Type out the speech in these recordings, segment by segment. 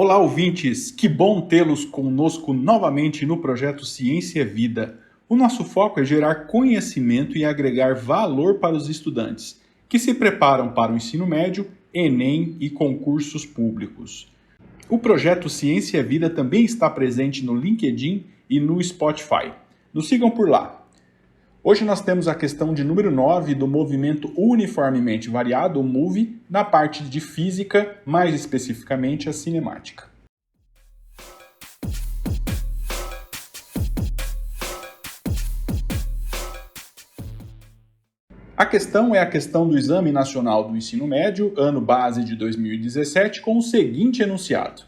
Olá, ouvintes! Que bom tê-los conosco novamente no projeto Ciência e Vida. O nosso foco é gerar conhecimento e agregar valor para os estudantes que se preparam para o ensino médio, Enem e concursos públicos. O projeto Ciência e Vida também está presente no LinkedIn e no Spotify. Nos sigam por lá. Hoje nós temos a questão de número 9 do movimento uniformemente variado, o MUVI, na parte de física, mais especificamente a cinemática. A questão é a questão do Exame Nacional do Ensino Médio, ano base de 2017, com o seguinte enunciado.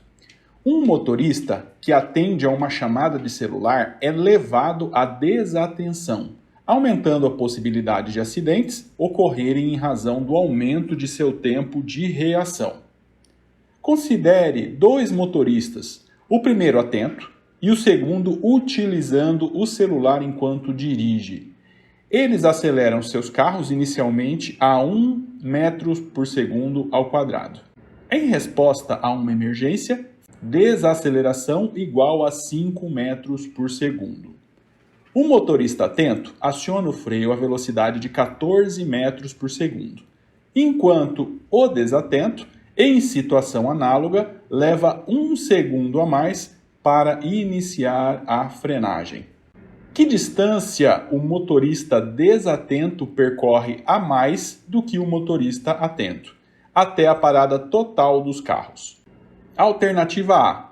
Um motorista que atende a uma chamada de celular é levado à desatenção, aumentando a possibilidade de acidentes ocorrerem em razão do aumento de seu tempo de reação. Considere dois motoristas, o primeiro atento e o segundo utilizando o celular enquanto dirige. Eles aceleram seus carros inicialmente a 1 metro por segundo ao quadrado. Em resposta a uma emergência, desaceleração igual a 5 metros por segundo. O motorista atento aciona o freio a velocidade de 14 metros por segundo, enquanto o desatento, em situação análoga, leva 1 segundo a mais para iniciar a frenagem. Que distância o motorista desatento percorre a mais do que o motorista atento, até a parada total dos carros? Alternativa A,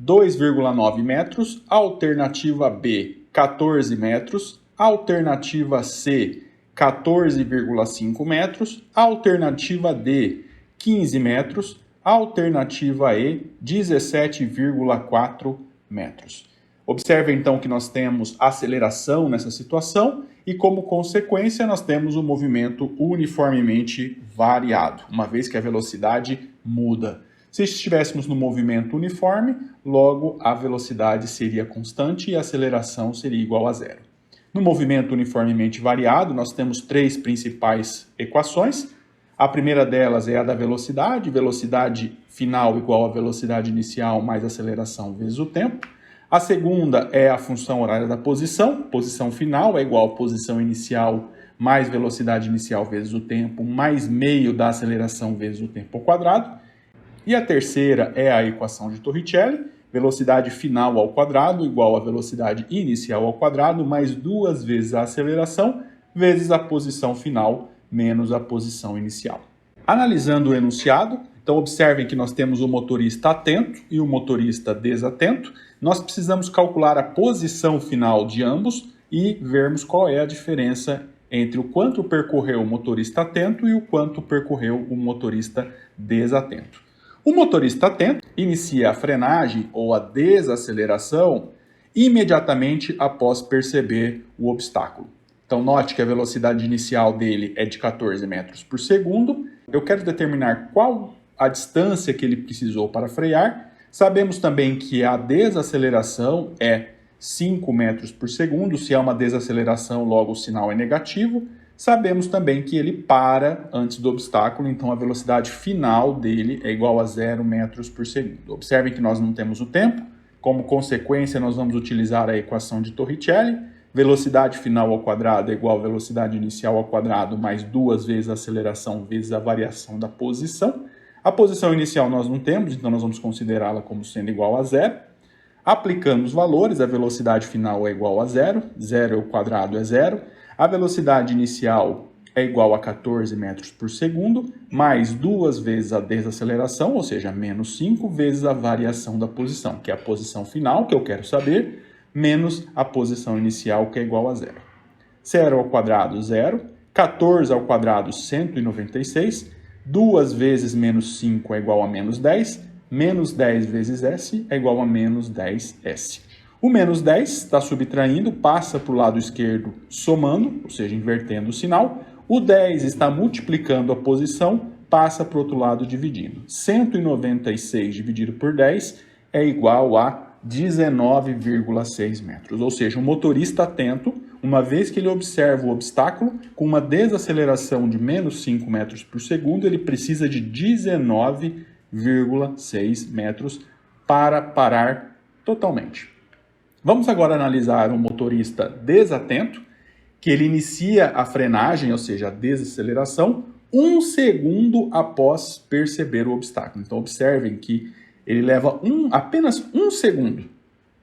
2,9 metros. Alternativa B, 14 metros. Alternativa C, 14,5 metros. Alternativa D, 15 metros. Alternativa E, 17,4 metros. Observe então que nós temos aceleração nessa situação e, como consequência, nós temos o movimento uniformemente variado, uma vez que a velocidade muda. Se estivéssemos no movimento uniforme, logo a velocidade seria constante e a aceleração seria igual a zero. No movimento uniformemente variado, nós temos três principais equações. A primeira delas é a da velocidade, velocidade final igual a velocidade inicial mais aceleração vezes o tempo. A segunda é a função horária da posição, posição final é igual a posição inicial mais velocidade inicial vezes o tempo, mais meio da aceleração vezes o tempo ao quadrado. E a terceira é a equação de Torricelli, velocidade final ao quadrado igual a velocidade inicial ao quadrado, mais 2 vezes a aceleração, vezes a posição final, menos a posição inicial. Analisando o enunciado, então observem que nós temos o motorista atento e o motorista desatento. Nós precisamos calcular a posição final de ambos e vermos qual é a diferença entre o quanto percorreu o motorista atento e o quanto percorreu o motorista desatento. O motorista atento inicia a frenagem ou a desaceleração imediatamente após perceber o obstáculo. Então note que a velocidade inicial dele é de 14 metros por segundo. Eu quero determinar qual a distância que ele precisou para frear. Sabemos também que a desaceleração é 5 metros por segundo. Se é uma desaceleração, logo o sinal é negativo. Sabemos também que ele para antes do obstáculo, então a velocidade final dele é igual a 0 metros por segundo. Observem que nós não temos o tempo, como consequência nós vamos utilizar a equação de Torricelli. Velocidade final ao quadrado é igual a velocidade inicial ao quadrado mais 2 vezes a aceleração vezes a variação da posição. A posição inicial nós não temos, então nós vamos considerá-la como sendo igual a 0. Aplicando os valores, a velocidade final é igual a 0, 0 ao quadrado é 0. A velocidade inicial é igual a 14 metros por segundo, mais 2 vezes a desaceleração, ou seja, menos 5 vezes a variação da posição, que é a posição final, que eu quero saber, menos a posição inicial, que é igual a 0. 0 ao quadrado, 0. 14 ao quadrado, 196. 2 vezes menos 5 é igual a menos 10. Menos 10 vezes S é igual a menos 10S. O menos 10 está subtraindo, passa para o lado esquerdo somando, ou seja, invertendo o sinal. O 10 está multiplicando a posição, passa para o outro lado dividindo. 196 dividido por 10 é igual a 19,6 metros. Ou seja, o motorista atento, uma vez que ele observa o obstáculo, com uma desaceleração de menos 5 metros por segundo, ele precisa de 19,6 metros para parar totalmente. Vamos agora analisar um motorista desatento, que ele inicia a frenagem, ou seja, a desaceleração, 1 segundo após perceber o obstáculo. Então observem que ele leva apenas 1 segundo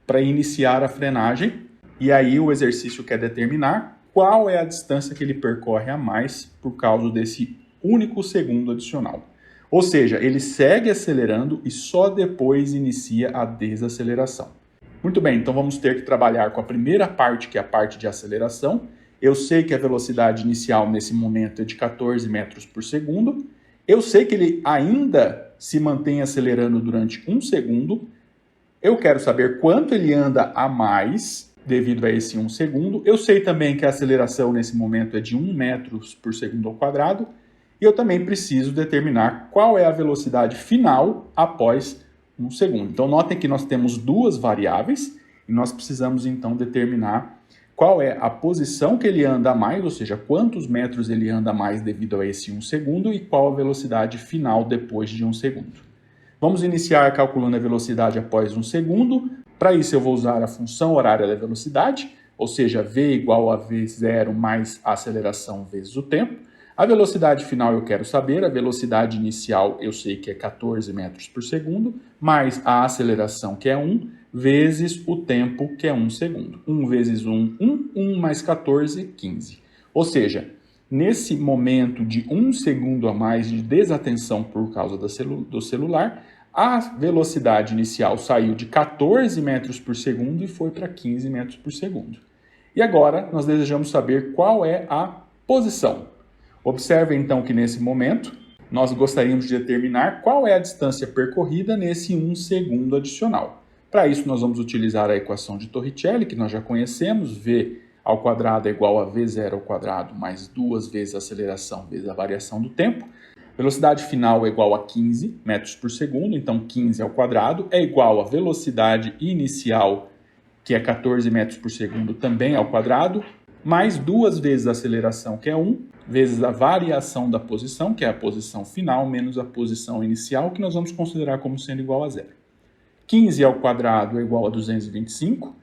para iniciar a frenagem, e aí o exercício quer determinar qual é a distância que ele percorre a mais por causa desse único segundo adicional. Ou seja, ele segue acelerando e só depois inicia a desaceleração. Muito bem, então vamos ter que trabalhar com a primeira parte, que é a parte de aceleração. Eu sei que a velocidade inicial nesse momento é de 14 metros por segundo. Eu sei que ele ainda se mantém acelerando durante 1 segundo. Eu quero saber quanto ele anda a mais devido a esse 1 segundo. Eu sei também que a aceleração nesse momento é de 1 metro por segundo ao quadrado. E eu também preciso determinar qual é a velocidade final após 1 segundo. Então notem que nós temos duas variáveis e nós precisamos então determinar qual é a posição que ele anda a mais, ou seja, quantos metros ele anda a mais devido a esse 1 segundo e qual a velocidade final depois de 1 segundo. Vamos iniciar calculando a velocidade após 1 segundo. Para isso eu vou usar a função horária da velocidade, ou seja, v igual a v0 mais a aceleração vezes o tempo. A velocidade final eu quero saber, a velocidade inicial eu sei que é 14 metros por segundo, mais a aceleração que é 1, vezes o tempo que é 1 segundo. 1 vezes 1, 1, 1 mais 14, 15. Ou seja, nesse momento de 1 segundo a mais de desatenção por causa do celular, a velocidade inicial saiu de 14 metros por segundo e foi para 15 metros por segundo. E agora nós desejamos saber qual é a posição. Observe então que nesse momento nós gostaríamos de determinar qual é a distância percorrida nesse 1 segundo adicional. Para isso nós vamos utilizar a equação de Torricelli, que nós já conhecemos, v ao quadrado é igual a v0 ao quadrado mais 2 vezes a aceleração vezes a variação do tempo. Velocidade final é igual a 15 metros por segundo, então 15 ao quadrado é igual a velocidade inicial, que é 14 metros por segundo, também ao quadrado, mais 2 vezes a aceleração, que é 1, vezes a variação da posição, que é a posição final, menos a posição inicial, que nós vamos considerar como sendo igual a 0. 15 ao quadrado é igual a 225,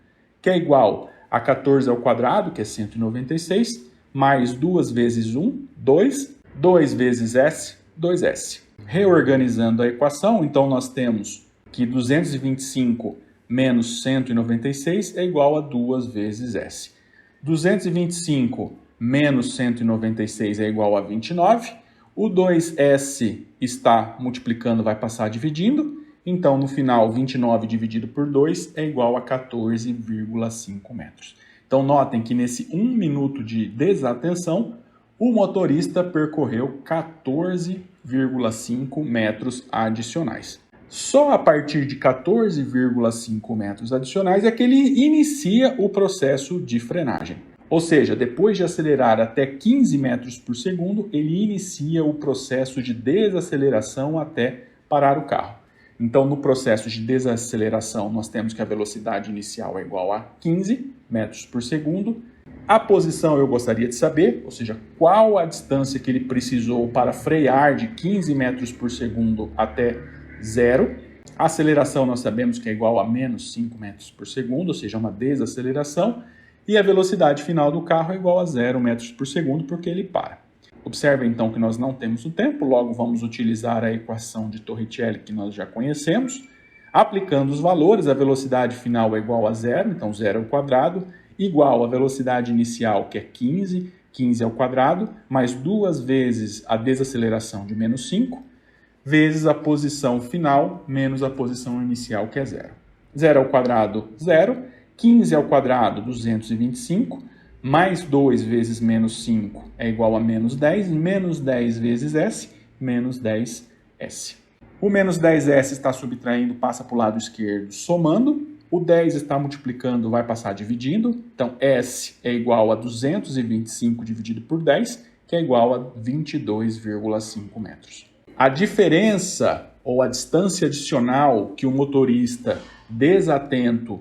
que é igual a 14 ao quadrado, que é 196, mais 2 vezes 1, 2, 2 vezes s, 2s. Reorganizando a equação, então nós temos que 225 menos 196 é igual a 2 vezes s. 225 menos 196 é igual a 29. O 2s está multiplicando, vai passar dividindo. Então, no final, 29 dividido por 2 é igual a 14,5 metros. Então, notem que nesse 1 minuto de desatenção, o motorista percorreu 14,5 metros adicionais. Só a partir de 14,5 metros adicionais é que ele inicia o processo de frenagem. Ou seja, depois de acelerar até 15 metros por segundo, ele inicia o processo de desaceleração até parar o carro. Então, no processo de desaceleração, nós temos que a velocidade inicial é igual a 15 metros por segundo. A posição eu gostaria de saber, ou seja, qual a distância que ele precisou para frear de 15 metros por segundo até 0. A aceleração nós sabemos que é igual a menos 5 metros por segundo, ou seja, uma desaceleração. E a velocidade final do carro é igual a 0 metros por segundo, porque ele para. Observe então que nós não temos o tempo, logo vamos utilizar a equação de Torricelli que nós já conhecemos. Aplicando os valores, a velocidade final é igual a 0, então 0 ao quadrado, igual a velocidade inicial, que é 15, 15 ao quadrado, mais 2 vezes a desaceleração de menos 5, vezes a posição final, menos a posição inicial, que é 0. 0 ao quadrado, 0. 15 ao quadrado, 225, mais 2 vezes menos 5 é igual a menos 10 vezes s, menos 10s. O menos 10s está subtraindo, passa para o lado esquerdo, somando. O 10 está multiplicando, vai passar dividindo. Então, s é igual a 225 dividido por 10, que é igual a 22,5 metros. A diferença, ou a distância adicional que o motorista desatento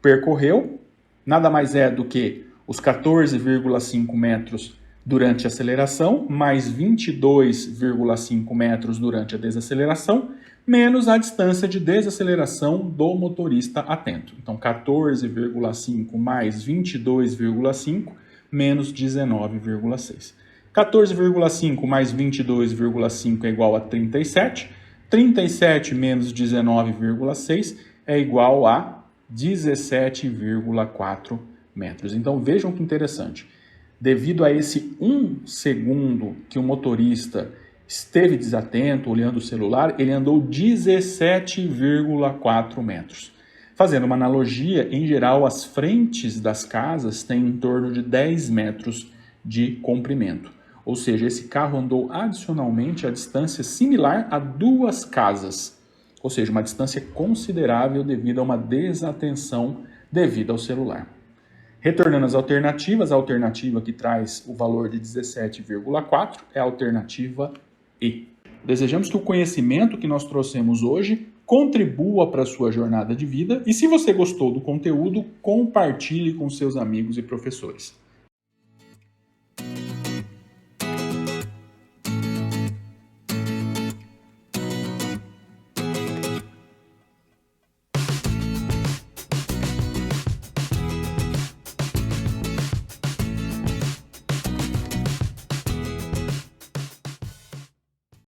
percorreu, nada mais é do que os 14,5 metros durante a aceleração, mais 22,5 metros durante a desaceleração, menos a distância de desaceleração do motorista atento. Então, 14,5 mais 22,5 menos 19,6. 14,5 mais 22,5 é igual a 37. 37 menos 19,6 é igual a 17,4 metros. Então, vejam que interessante. Devido a esse 1 segundo que o motorista esteve desatento, olhando o celular, ele andou 17,4 metros. Fazendo uma analogia, em geral, as frentes das casas têm em torno de 10 metros de comprimento. Ou seja, esse carro andou adicionalmente a distância similar a 2 casas. Ou seja, uma distância considerável devido a uma desatenção devido ao celular. Retornando às alternativas, a alternativa que traz o valor de 17,4 é a alternativa E. Desejamos que o conhecimento que nós trouxemos hoje contribua para a sua jornada de vida e se você gostou do conteúdo, compartilhe com seus amigos e professores.